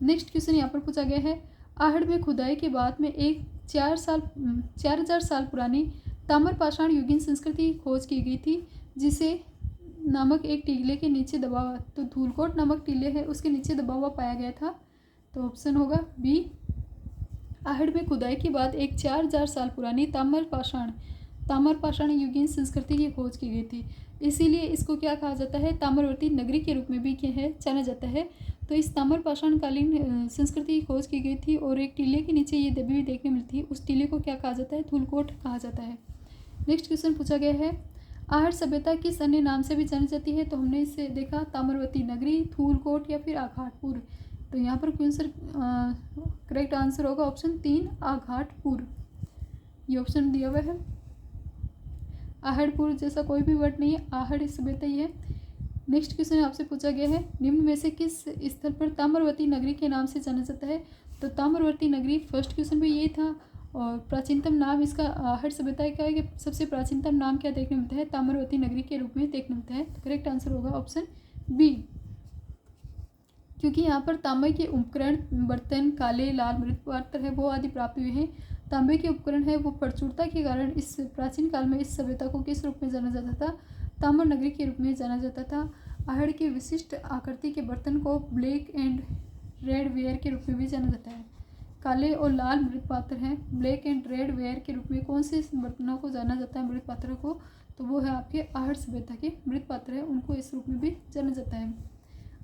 A: नेक्स्ट क्वेश्चन यहाँ पर पूछा गया है आहड़ में खुदाई के बाद में एक 4000 साल पुरानी ताम्रपाषाण युगीन संस्कृति की खोज की गई थी, जिसे नामक एक टीले के नीचे दबा हुआ, तो धूलकोट नामक टीले है उसके नीचे दबा हुआ पाया गया था। तो ऑप्शन होगा बी। आहड़ में खुदाई के बाद एक 4000 साल पुरानी ताम्रपाषाण युगीन संस्कृति की खोज की गई थी, इसीलिए इसको क्या कहा जाता है? ताम्रवर्ती नगरी के रूप में भी क्या है जाना जाता है। तो इस ताम्रपाषाण कालीन संस्कृति की खोज की गई थी और एक टीले के नीचे ये दबी हुई देखने मिलती है, उस टीले को क्या कहा जाता है? धूलकोट कहा जाता है। नेक्स्ट क्वेश्चन पूछा गया है आहड़ सभ्यता किस अन्य नाम से भी जानी जाती है? तो हमने इसे देखा ताम्रवर्ती नगरी, धूलकोट या फिर आघाटपुर। तो यहाँ पर करेक्ट आंसर होगा ऑप्शन 3 आघाटपुर। ये ऑप्शन दिया हुआ है। आहड़पुर जैसा कोई भी वर्ड नहीं है, आहड़ सभ्यता ही है। नेक्स्ट क्वेश्चन आपसे पूछा गया है, निम्न में से किस स्थल पर ताम्रवती नगरी के नाम से जाना जाता है? तो ताम्रवती नगरी फर्स्ट क्वेश्चन में ये था। और प्राचीनतम नाम इसका आहड़ सभ्यता का है कि सबसे प्राचीनतम नाम क्या देखने मिलता है? ताम्रवती नगरी के रूप में देखने मिलता है। तो करेक्ट आंसर होगा ऑप्शन बी, क्योंकि यहाँ पर तांबे के उपकरण, बर्तन, काले लाल मृत पात्र है वो आदि प्राप्त हुए हैं। तांबे के उपकरण है वो प्रचुरता के कारण इस प्राचीन काल में इस सभ्यता को किस रूप में जाना जाता था? ताम्र नगरी के रूप में जाना जाता था। आहड़ के विशिष्ट आकृति के बर्तन को ब्लैक एंड रेड वेयर के रूप में भी जाना जाता है। काले और लाल मृत पात्र हैं। ब्लैक एंड रेड वेयर के रूप में कौन से बर्तनों को जाना जाता है, मृत पात्रों को? तो वो है आपके आहड़ सभ्यता के मृत पात्र है, उनको इस रूप में भी जाना जाता है।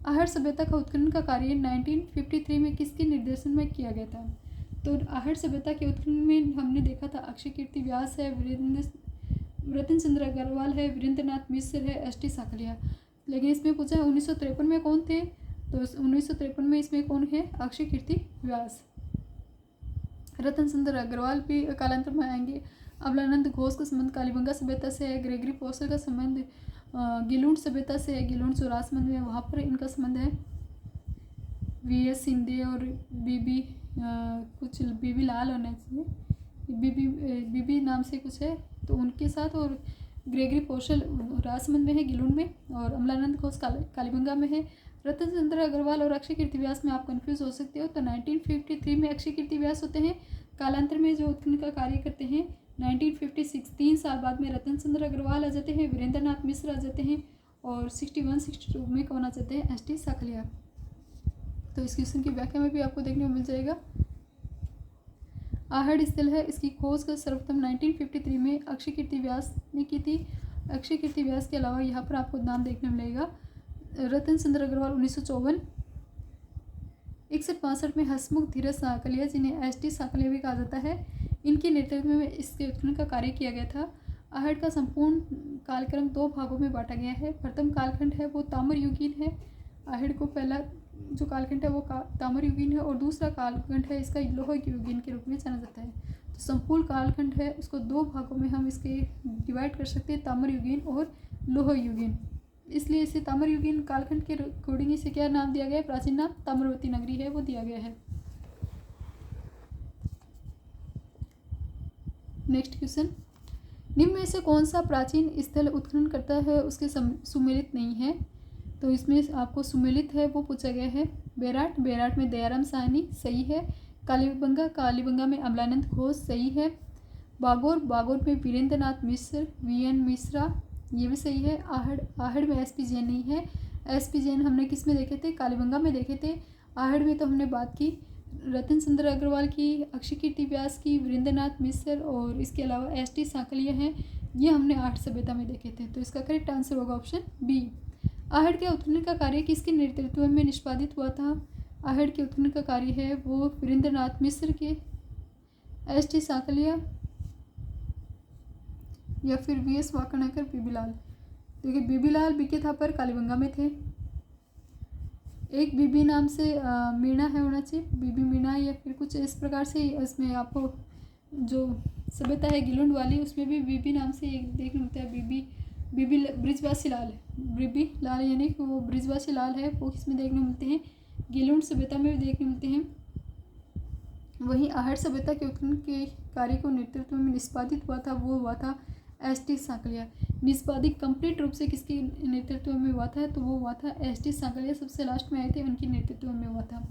A: आहड़ सभ्यता का उत्खनन का कार्य 1953 में किसके निर्देशन में किया गया था? तो आहड़ सभ्यता के उत्खनन में हमने देखा था अक्षय कीर्ति व्यास है, रतन चंद्र अग्रवाल है, वीरेंद्रनाथ मिश्र है, एस.टी. साकलिया। लेकिन इसमें पूछा है 1953 में कौन थे? तो 1953 में इसमें कौन है? अक्षय कीर्ति व्यास। रतन चंद्र अग्रवाल भी कालांतर में आएंगे। अमलानंद घोष का संबंध कालीबंगा सभ्यता से है। ग्रेगरी पोसल का संबंध गिलूंड सभ्यता से है, गिलूंड चौरास में वहाँ पर इनका संबंध है। वी.एस. सिंधे और कुछ बीबी लाल होना चाहिए, बीबी नाम से कुछ है तो उनके साथ। और ग्रेगरी पोसल राजसमंद में है, गिलूंड में। और अमलानंद घोष कालीबंगा में है। रतन चंद्र अग्रवाल और अक्षय कीर्ति व्यास में आप कंफ्यूज हो सकते हो। तो 1953 में अक्षय कीर्ति व्यास होते हैं। कालांतर में जो उत्खनन का कार्य करते हैं 1956, 3 साल बाद में रतन चंद्र अग्रवाल आ जाते हैं, वीरेंद्रनाथ मिश्र आ जाते हैं। और 61-62 में कौन आ जाते हैं? एस.टी. साकलिया। तो इस क्वेश्चन की व्याख्या में भी आपको देखने को मिल जाएगा। आहड़ स्थल है, इसकी खोज का सर्वप्रथम 1953 में अक्षय कीर्ति व्यास ने की थी। अक्षय कीर्ति व्यास के अलावा यहाँ पर आपको नाम देखने मिलेगा रतन चंद्र अग्रवाल 1954, 61-62 में हसमुख धीरज साकलिया जिन्हें एस.टी. साकलिया भी कहा जाता है, इनके नेतृत्व में इसके उत्खनन का कार्य किया गया था। आहड़ का संपूर्ण कालक्रम 2 भागों में बांटा गया है। प्रथम कालखंड है वो ताम्र युगीन है। आहड़ को पहला जो कालखंड है वो ताम्र युगीन है, और दूसरा कालखंड है इसका लोह युगीन के रूप में जाना जाता है। तो संपूर्ण कालखंड है उसको 2 भागों में हम इसके डिवाइड कर सकते हैं, ताम्र युगीन और लोह युगीन। इसलिए इसे ताम्र युगीन कालखंड के अकॉर्डिंग इसे क्या नाम दिया गया है? प्राचीन नाम ताम्रवती नगरी है वो दिया गया है। नेक्स्ट क्वेश्चन, निम्न में से कौन सा प्राचीन स्थल उत्खनन करता है उसके सुमेलित नहीं है? तो इसमें आपको सुमेलित है वो पूछा गया है। बेराट, बेराट में दयाराम साहनी सही है। कालीबंगा, कालीबंगा में अमलानंद घोष सही है। बागोर, बागोर में वीरेंद्रनाथ मिश्र, वी.एन. मिश्रा ये भी सही है। आहड़, आहड़ में एस.पी. जैन नहीं है। एस.पी. जैन हमने किस में देखे थे? कालीबंगा में देखे थे। आहड़ में तो हमने बात की रतन चंद्र अग्रवाल की, अक्षय कीर्ति व्यास की, वीरेंद्रनाथ मिश्र और इसके अलावा एस.टी. साकलिया हैं, ये हमने आहड़ सभ्यता में देखे थे। तो इसका करेक्ट आंसर होगा ऑप्शन बी। आहड़ के उत्खनन का कार्य किसके नेतृत्व में निष्पादित हुआ था? आहड़ के उत्खनन का कार्य है वो वीरेंद्रनाथ मिश्र के, एस.टी. साकलिया या फिर वी.एस. वाकणकर, बीबी लाल। देखिए बीबी लाल बीके थापर कालीबंगा में थे। एक बीबी नाम से मीणा है होना चाहिए, बीबी मीणा या फिर कुछ इस प्रकार से। इसमें आपको जो सभ्यता है गिलुंड वाली उसमें भी बीबी नाम से एक देखने मिलता है। बीबी ब्रिजवासी लाल है, बीबी लाल यानी कि वो ब्रिजवासी लाल है, वो किसमें देखने मिलते हैं? गिलुंड सभ्यता में भी देखने मिलते हैं। वहीं आहड़ सभ्यता के उत्खनन के कार्य को नेतृत्व में निष्पादित हुआ था वो हुआ था एस.टी. साकलिया। निष्पादित कंप्लीट रूप से किसके नेतृत्व में हुआ था? तो वो हुआ था एस.टी. साकलिया, सबसे लास्ट में आए थे उनके नेतृत्व में हुआ था।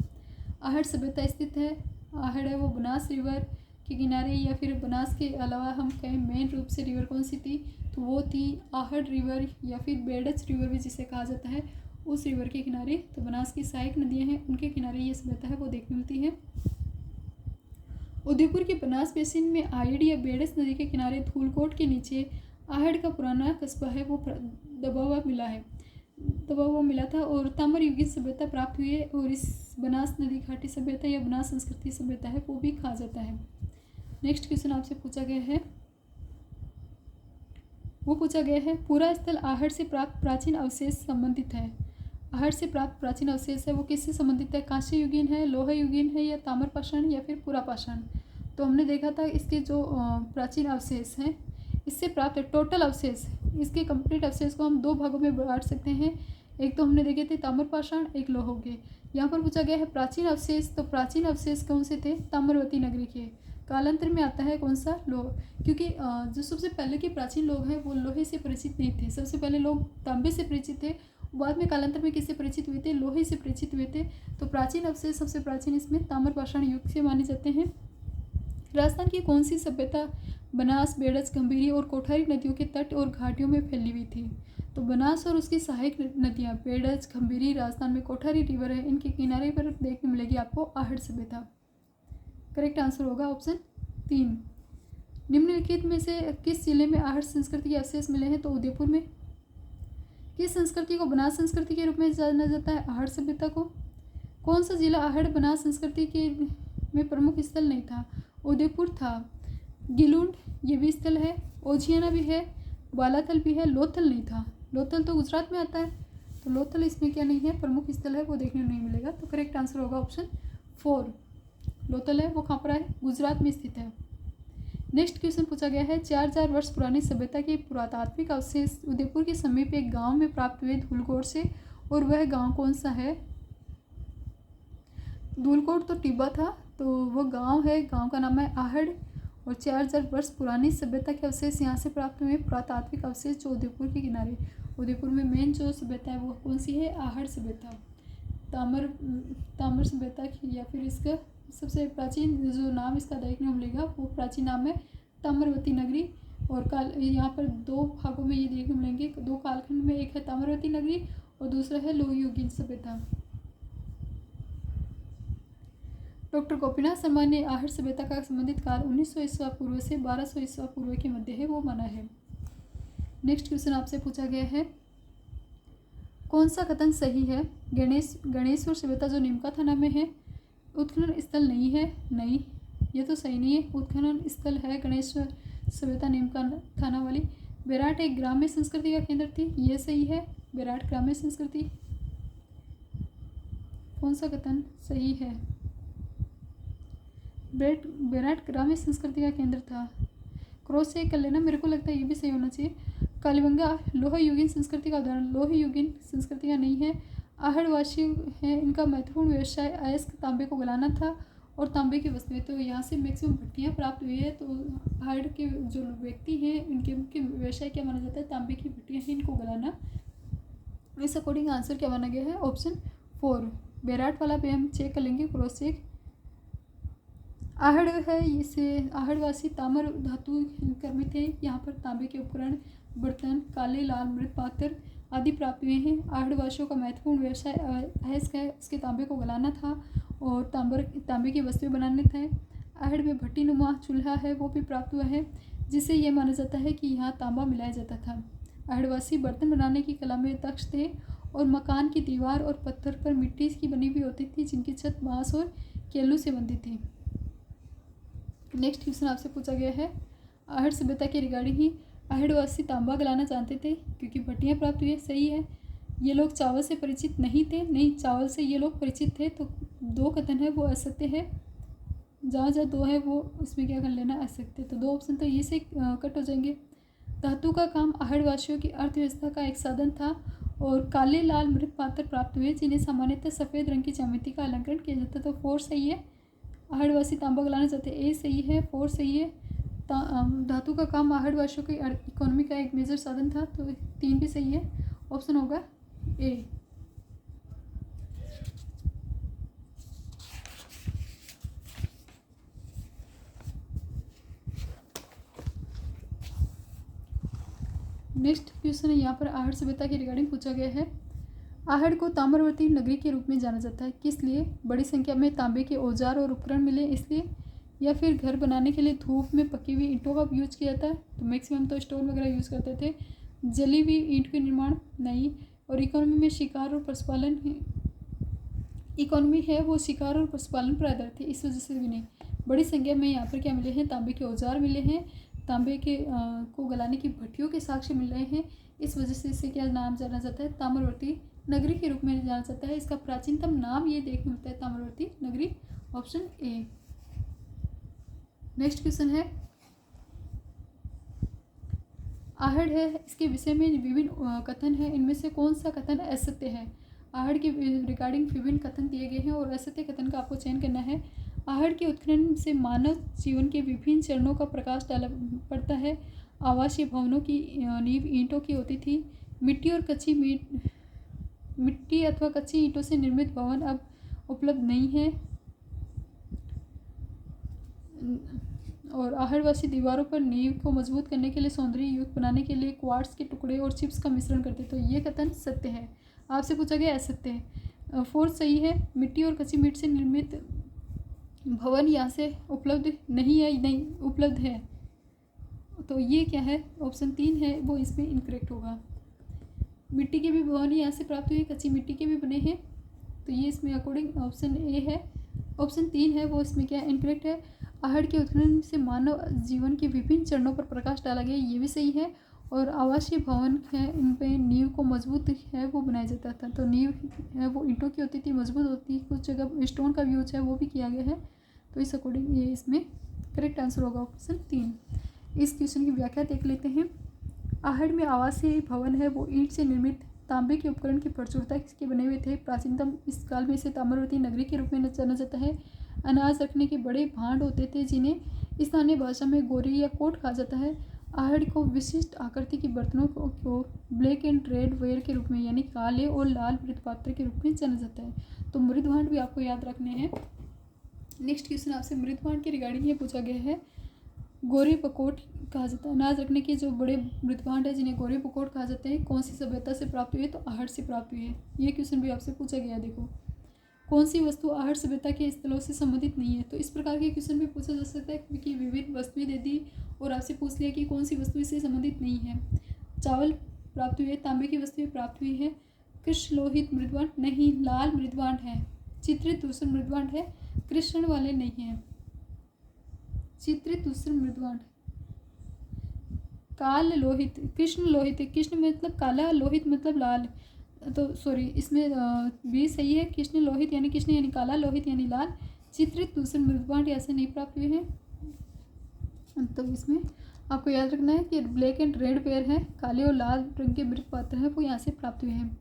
A: आहड़ सभ्यता स्थित है, आहड़ है वो बनास रिवर के किनारे, या फिर बनास के अलावा हम कहें मेन रूप से रिवर कौन सी थी? तो वो थी आहड़ रिवर या फिर बेडच रिवर भी जिसे कहा जाता है, उस रिवर के किनारे। तो बनास की सहायक नदियाँ हैं उनके किनारे ये सभ्यता है वो देखने मिलती है। उदयपुर के बनास बेसिन में आहड़ या बेडस नदी के किनारे धूलकोट के नीचे आहड़ का पुराना कस्बा है वो दबा हुआ मिला था, और ताम्र युगीन सभ्यता प्राप्त हुई है। और इस बनास नदी घाटी सभ्यता या बनास संस्कृति सभ्यता है वो भी कहा जाता है। नेक्स्ट क्वेश्चन आपसे पूछा गया है पूरा स्थल आहड़ से प्राप्त प्राचीन अवशेष संबंधित है। आहड़ से प्राप्त प्राचीन अवशेष है वो किससे संबंधित है? कांस्य युगीन है, लोह युगीन है, या ताम्रपाषाण या फिर पुरापाषाण? तो हमने देखा था इसके जो प्राचीन अवशेष हैं इससे प्राप्त टोटल अवशेष, इसके कंप्लीट अवशेष को हम दो भागों में बांट सकते हैं। एक तो हमने देखे थे ताम्रपाषाण, एक लौह के। यहाँ पर पूछा गया है प्राचीन अवशेष, तो प्राचीन अवशेष कौन से थे? ताम्रवती नगरी के। कालांतर में आता है कौन सा? लोह, क्योंकि जो सबसे पहले के प्राचीन लोग हैं वो लोहे से परिचित नहीं थे। सबसे पहले लोग तांबे से परिचित थे, बाद में कालांतर में किससे परिचित हुए थे? लोहे से परिचित हुए थे। तो प्राचीन अवशेष सबसे प्राचीन इसमें ताम्रपाषाण युग से माने जाते हैं। राजस्थान की कौन सी सभ्यता बनास, बेडज, गंभीरी और कोठारी नदियों के तट और घाटियों में फैली हुई थी? तो बनास और उसकी सहायक नदियाँ बेडज, गंभीरी, राजस्थान में कोठारी रिवर है, इनके किनारे पर देखने मिलेगी आपको आहड़ सभ्यता। करेक्ट आंसर होगा ऑप्शन 3। निम्नलिखित में से किस जिले में आहड़ संस्कृति के अवशेष मिले हैं? तो उदयपुर में। किस संस्कृति को बनास संस्कृति के रूप में जाना जाता है? आहड़ सभ्यता को। कौन सा जिला आहड़ बनास संस्कृति के में प्रमुख स्थल नहीं था? उदयपुर था। गिलुंड ये भी स्थल है, ओझियाना भी है, बालाथल भी है, लोथल नहीं था। लोथल तो गुजरात में आता है, तो लोथल इसमें क्या नहीं है? प्रमुख स्थल है, वो देखने को नहीं मिलेगा। तो करेक्ट आंसर होगा ऑप्शन 4। लोथल है वो कहाँ पर है? गुजरात में स्थित है। नेक्स्ट क्वेश्चन पूछा गया है 4000 वर्ष पुरानी सभ्यता के पुरातात्विक अवशेष उदयपुर के समीप एक गांव में प्राप्त हुए धूलकोट से, और वह गांव कौन सा है? धूलकोट तो टिब्बा था, तो वो गांव है, गांव का नाम है आहड़। और 4000 वर्ष पुरानी सभ्यता के अवशेष यहाँ से प्राप्त हुए पुरातात्विक अवशेष जो उदयपुर के किनारे। उदयपुर में मेन जो सभ्यता है वो कौन सी है? आहड़ सभ्यता। ताम्र सभ्यता की, या फिर इसका सबसे प्राचीन जो नाम इसका देखने को मिलेगा वो प्राचीन नाम है ताम्रवती नगरी। और यहाँ पर दो भागों में ये देखने मिलेंगे, दो कालखंड में, एक है ताम्रवती नगरी और दूसरा है लोहयुगीन सभ्यता। डॉक्टर गोपीनाथ शर्मा ने आहड़ सभ्यता का संबंधित काल 1900 ईस्वा पूर्व से 1200 ईस्वा पूर्व के मध्य है वो माना है। नेक्स्ट क्वेश्चन आपसे पूछा गया है कौन सा कथन सही है? गणेश्वर सभ्यता जो नीमका थाना में है उत्खनन स्थल नहीं है। नहीं, ये तो सही नहीं है, उत्खनन स्थल है गणेश्वर सभ्यता नीमका थाना वाली। बेराट एक ग्राम्य संस्कृति का केंद्र थी, ये सही है, बेराट ग्राम्य संस्कृति। कौन सा कथन सही है? बेराट ग्राम्य संस्कृति का केंद्र था। क्रॉस चेक कर लेना, मेरे को लगता है ये भी सही होना चाहिए। कालीबंगा लोह युगीन संस्कृति का उदाहरण, लोह युगीन संस्कृति का नहीं है। आहड़वासी हैं, इनका महत्वपूर्ण व्यवसाय अयस्क तांबे को गलाना था और तांबे की वस्तुएं, तो यहाँ से मैक्सिमम भट्टियाँ प्राप्त हुई है। तो आहड़ के जो व्यक्ति हैं इनके मुख्य व्यवसाय क्या माना जाता है? तांबे की भट्टियाँ हैं, इनको गलाना। इस अकॉर्डिंग आंसर क्या माना गया है? ऑप्शन 4। बेराट वाला भी हम चेक कर लेंगे, क्रॉस चेक। आहड़ है, इसे आहड़वासी ताम्र धातु कर्मित थे। यहाँ पर तांबे के उपकरण, बर्तन, काले लाल मृत पात्र आदि प्राप्त हुए हैं। आहड़वासियों का महत्वपूर्ण व्यवसाय अयस्क है, इसके तांबे को गलाना था और तांबे की वस्तुएं बनाने थे। आहड़ में भट्टी नुमा चूल्हा है वो भी प्राप्त हुआ है, जिससे यह माना जाता है कि यहाँ तांबा मिलाया जाता था। आहड़वासी बर्तन बनाने की कला में दक्ष थे और मकान की दीवार और पत्थर पर मिट्टी की बनी हुई होती थी, जिनकी छत बाँस और केलू से बनती थी। नेक्स्ट क्वेश्चन आपसे पूछा गया है आहड़ सभ्यता के रिगार्डिंग ही। आहड़वासी तांबा गलाना जानते थे क्योंकि भट्टियाँ प्राप्त हुई है, सही है। ये लोग चावल से परिचित नहीं थे, नहीं, चावल से ये लोग परिचित थे, तो दो कथन है वो असत्य है। जहाँ जहाँ दो है वो उसमें क्या कर लेना? असत्य। तो दो ऑप्शन तो ये से कट हो जाएंगे। धातु का काम आहड़वासियों की अर्थव्यवस्था का एक साधन था और काले लाल मृत पात्र प्राप्त हुए, जिन्हें सामान्यतः सफ़ेद रंग की ज्यामिति का अलंकरण किया जाता है। तो 4 सही है। आहड़वासी तांबा गलाना चाहते हैं, ए सही है, 4 सही है। धातु का काम आहड़वासियों की इकोनॉमी का एक मेजर साधन था, तो 3 भी सही है। ऑप्शन होगा ए। नेक्स्ट क्वेश्चन है यहाँ पर आहड़ सभ्यता के रिगार्डिंग पूछा गया है। आहड़ को ताम्रवती नगरी के रूप में जाना जाता है, किस लिए? बड़ी संख्या में तांबे के औजार और उपकरण मिले इसलिए, या फिर घर बनाने के लिए धूप में पकी हुई ईंटों का यूज किया था, तो मैक्सिमम तो स्टोन वगैरह यूज़ करते थे। जली हुई ईंट के निर्माण नहीं। और इकोनॉमी में शिकार और पशुपालन, इकोनॉमी है वो शिकार और पशुपालन पर आधारित थी, इस वजह से भी नहीं। बड़ी संख्या में यहाँ पर क्या मिले हैं? तांबे के औजार मिले हैं, तांबे के को गलाने की भट्टियों के साक्ष्य मिल रहे हैं, इस वजह से इसे क्या नाम जाना जाता है? ताम्रवती नगरी के रूप में जाना जाता है। इसका प्राचीनतम नाम ये देखने मिलता है ताम्रवती नगरी। Option A. नेक्स्ट क्वेश्चन है आहड़ है, इसके विषय में विभिन्न कथन है, इनमें से कौन सा कथन असत्य है। आहड़ के रिगार्डिंग विभिन्न कथन दिए गए हैं और असत्य कथन का आपको चयन करना है। आहड़ के उत्खनन से मानव जीवन के विभिन्न चरणों का प्रकाश डाला पड़ता है। आवासीय भवनों की नींव ईंटों की होती थी। मिट्टी अथवा कच्ची ईंटों से निर्मित भवन अब उपलब्ध नहीं है। और आहड़वासी दीवारों पर नींव को मजबूत करने के लिए सौंदर्य युक्त बनाने के लिए क्वार्ट्स के टुकड़े और चिप्स का मिश्रण करते। तो ये कथन सत्य है। आपसे पूछा गया असत्य है। फोर्थ सही है। मिट्टी और कच्ची मीट से निर्मित भवन यहाँ से उपलब्ध नहीं है, नहीं उपलब्ध है। तो ये क्या है, ऑप्शन 3 है वो इसमें इनकरेक्ट होगा। मिट्टी के भी भवन यहाँ से प्राप्त हुए, कच्ची मिट्टी के भी बने हैं, तो ये इसमें अकॉर्डिंग ऑप्शन ए है। ऑप्शन 3 है वो इसमें क्या इनकरेक्ट है। आहड़ के उत्खनन से मानव जीवन के विभिन्न चरणों पर प्रकाश डाला गया, ये भी सही है। और आवासीय भवन है, इन पे नींव को मजबूत है वो बनाया जाता था। तो नींव है वो ईंटों की होती थी, मजबूत होती, कुछ जगह स्टोन का भी यूज है वो भी किया गया है। तो इस अकॉर्डिंग ये इसमें करेक्ट आंसर होगा ऑप्शन 3। इस क्वेश्चन की व्याख्या देख लेते हैं। आहड़ में आवासीय भवन है वो ईंट से निर्मित तांबे के उपकरण की प्रचुरता के बने हुए थे। प्राचीनतम इस काल में इसे ताम्रवती नगरी के रूप में जाना जाता है। अनाज रखने के बड़े भांड होते थे जिन्हें स्थानीय भाषा में गोरी या कोट कहा जाता है। आहड़ को विशिष्ट आकृति के बर्तनों को ब्लैक एंड रेड वेयर के रूप में यानी काले और लाल मृतपात्र के रूप में जाना जाता है। तो मृतभांड भी आपको याद रखने हैं। नेक्स्ट क्वेश्चन आपसे मृतभांड के रिगार्डिंग ये पूछा गया है। गोरी पकोट कहा जाता है। अनाज रखने के जो बड़े मृतभांड है जिन्हें गोरी पकोट कहा जाते हैं, कौन सी सभ्यता से प्राप्त हुई है, तो आहड़ से प्राप्त हुई है। ये क्वेश्चन भी आपसे पूछा गया है। देखो कौन सी वस्तु आहड़ सभ्यता के स्थलों से संबंधित नहीं है। तो इस प्रकार के क्वेश्चन भी पूछा जा सकता है क्योंकि विविध वस्तुएं दे दी और आपसे पूछ लिया कि कौन सी वस्तु इससे संबंधित नहीं है। चावल प्राप्त हुई है, तांबे की वस्तुएं प्राप्त हुई है। कृष्ण लोहित मृतभांड नहीं, लाल मृतभांड है। चित्रित दूसरे मृतभांड है, कृष्ण वाले नहीं है। चित्रित दूसरे मृतभांड काल लोहित, कृष्ण लोहित, कृष्ण मतलब काला, लोहित मतलब लाल, तो सॉरी इसमें भी सही है। कृष्ण लोहित यानी कृष्ण यानी काला, लोहित यानी लाल। चित्रित दूसरे मृतभांड ऐसे नहीं प्राप्त हुए हैं। तो इसमें आपको याद रखना है कि ब्लैक एंड रेड पेयर है, काले और लाल रंग के मृतपात्र हैं वो यहाँ से प्राप्त हुए हैं।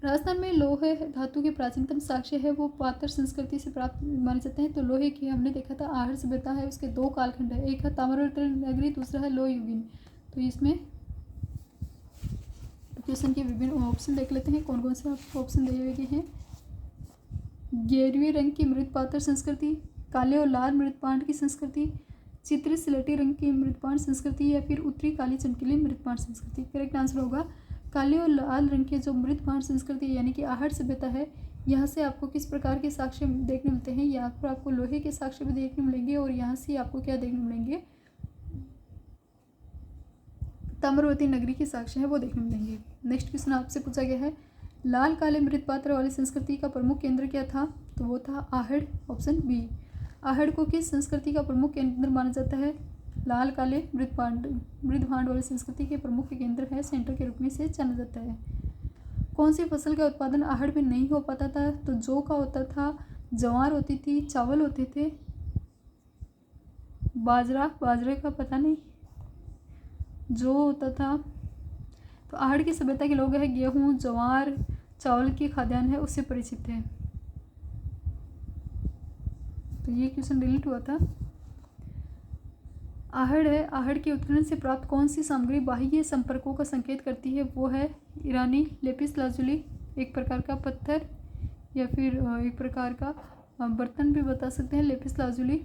A: राजस्थान में लोहे धातु के प्राचीनतम साक्ष्य है वो पात्र संस्कृति से प्राप्त माने जाते हैं। तो लोहे की हमने देखा था आहड़ सभ्यता है, उसके 2 कालखंड है, एक है ताम्रवर्ती नगरी, दूसरा है लोह युगीन। तो इसमें क्वेश्चन के विभिन्न ऑप्शन देख लेते हैं कौन कौन से आपको ऑप्शन दिए हुए हैं। गेरुए रंग की मृतपात्र संस्कृति, काले और लाल मृतपांड की संस्कृति, चित्रित स्लेटी रंग की मृतपांड संस्कृति या फिर उत्तरी काली चमकीली मृतपांड संस्कृति। करेक्ट आंसर होगा काले और लाल रंग के जो मृतपांड संस्कृति यानी कि आहड़ सभ्यता है, यहाँ से आपको किस प्रकार के साक्ष्य देखने मिलते हैं। यहाँ पर आपको लोहे के साक्ष्य भी देखने मिलेंगे और यहाँ से आपको क्या देखने मिलेंगे, ताम्रवती नगरी के साक्ष्य है वो देखने मिलेंगे। नेक्स्ट क्वेश्चन आपसे पूछा गया है लाल काले मृतपात्र वाली संस्कृति का प्रमुख केंद्र क्या था, तो वो था आहड़, ऑप्शन बी। आहड़ को किस संस्कृति का प्रमुख केंद्र माना जाता है, लाल काले मृतभांड वाली संस्कृति के प्रमुख केंद्र है, सेंटर के रूप में से जाना जाता है। कौन सी फसल का उत्पादन आहड़ में नहीं हो पाता था, तो जौ का होता था, ज्वार होती थी, चावल होते थे, बाजरे का पता नहीं, जो होता था। तो आहड़ की सभ्यता के लोग हैं गेहूँ, ज्वार, चावल की खाद्यान्न है उससे परिचित है। तो ये क्वेश्चन रिलेट हुआ था। आहड़ है, आहड़ के उत्खनन से प्राप्त कौन सी सामग्री बाह्य संपर्कों का संकेत करती है, वो है ईरानी लेपिस लाजुली, एक प्रकार का पत्थर या फिर एक प्रकार का बर्तन भी बता सकते हैं लेपिस लाजुली।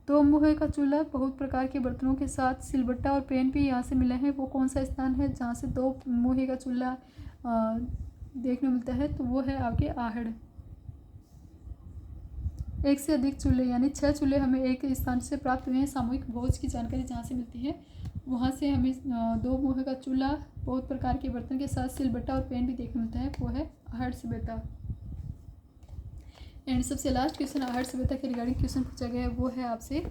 A: 2 मुहे का चूल्हा, बहुत प्रकार के बर्तनों के साथ सिलबट्टा और पेन भी यहाँ से मिले हैं। वो कौन सा स्थान है जहाँ से 2 मुहे का चूल्हा देखने मिलता है, तो वो है आपके आहड़। 1 से अधिक चूल्हे यानी 6 चूल्हे हमें एक स्थान से प्राप्त हुए हैं। सामूहिक भोज की जानकारी जहाँ से मिलती है वहाँ से हमें 2 मुहे का चूल्हा, बहुत प्रकार के बर्तन के साथ सिलबट्टा और पेन भी देखने मिलता है, वो है आहड़ सभ्यता। एंड सबसे लास्ट क्वेश्चन आहड़ सभ्यता के रिगार्डिंग क्वेश्चन पूछा गया है वो है आपसे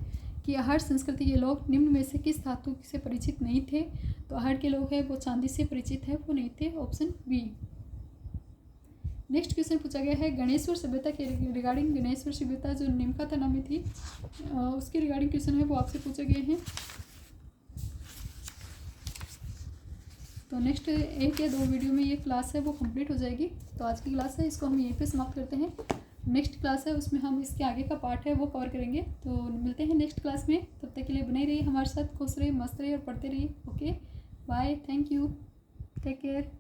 A: कि आहड़ संस्कृति के लोग निम्न में से किस धातु से परिचित नहीं थे, तो आहड़ के लोग हैं वो चांदी से परिचित है, वो नहीं थे, ऑप्शन बी। नेक्स्ट क्वेश्चन पूछा गया है गणेश्वर सभ्यता के रिगार्डिंग। गणेश्वर सभ्यता जो निमका थाना में थी उसके रिगार्डिंग क्वेश्चन है वो आपसे पूछे गए हैं। तो नेक्स्ट 1 या 2 वीडियो में ये क्लास है वो कंप्लीट हो जाएगी। तो आज की क्लास है इसको हम यहीं पे समाप्त करते हैं। नेक्स्ट क्लास है उसमें हम इसके आगे का पार्ट है वो कवर करेंगे। तो मिलते हैं नेक्स्ट क्लास में, तब तक के लिए बने रहिए हमारे साथ, खुश रहिए, मस्त रहिए और पढ़ते रहिए। Okay bye, thank you, take care.